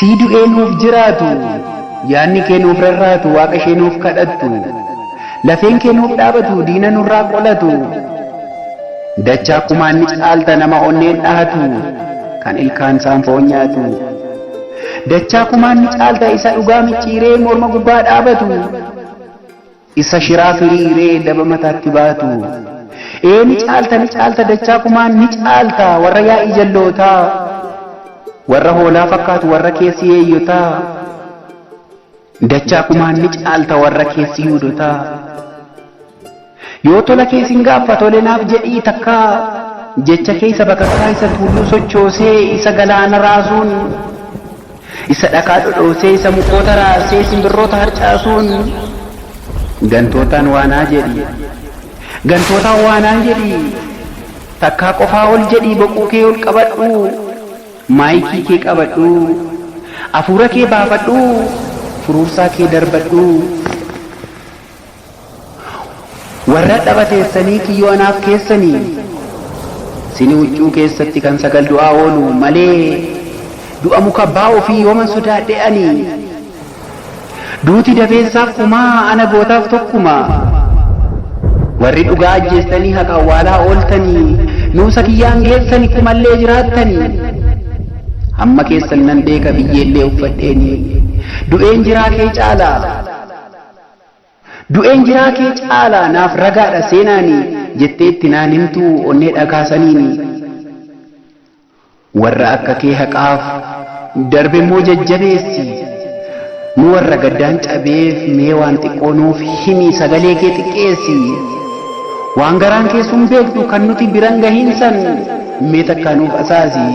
sii du'ee nuuf jiraatu yaanni kee nuuf rarraatu waaqa ishee nuuf kadhattu lafeen kee nuuf dhaabatu diina nurraa qolatu dachaa kumaan ni caalta nama onneen dhahatu kan ilkaan saanfoon nyaatu dachaa kumaan ni caalta isa dhugaa micciiree morma gubbaa dhaabatu isa shiraa firiiree daba mataatti baatu ni caalta dachaa kumaan ni caalta warra yaa'ii jallootaa warra hoolaa fakkaatu warra keessi eeyyotaa dachaa kumaan ni caalta warra keessi yuudotaa yoo tola keessin gaafa tole naaf jedhii takkaa jecha keessa bakakkaa isa tulluu sochoosee isa galaana raasuun isa dhakaa dhodhoosee isa mukoota raasee simbirroota harcaasuun gantootaan waanaa jedhi takkaa qofaa ol jedhii boquu kee ol qabadhu maayikii kee qabadhu afuura kee baafadhu furuursaa kee darbadhu warra dhabateessanii kiyyoo anaaf keessanii sini huccuu keessatti kan sagal du'aa oolu malee du'a muka abbaa ofii yooman sodaadhe ani duuti dabeessaaf kumaa ana gootaaf tokkuma warri dhugaa ajjeestanii haqa awwaalaa ooltanii nuusa kiyyaan geessani kumallee jiraattanii hamma keessan nan beeka biyyeellee uffadheeni du'een jiraa kee caalaa naaf ragaadha seenaani jetteetti naan himtuu onnee dhagaasaniini warra akka kee haqaaf darbe immoo jajjabeessi nu warra gaddaan cabeef mee waan xiqqoo nuuf himi sagalee kee xiqqeessi waan garaan keessuun beektu kan nuti biran gahiinsan mee takkaa nuuf asaasi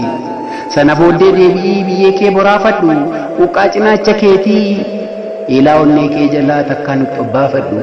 sana booddee deebi'ii biyyee kee boraafadhu quqqaa cinaacha keetii ilaa onnee kee jalaa takkaa nutti obbaafadhu.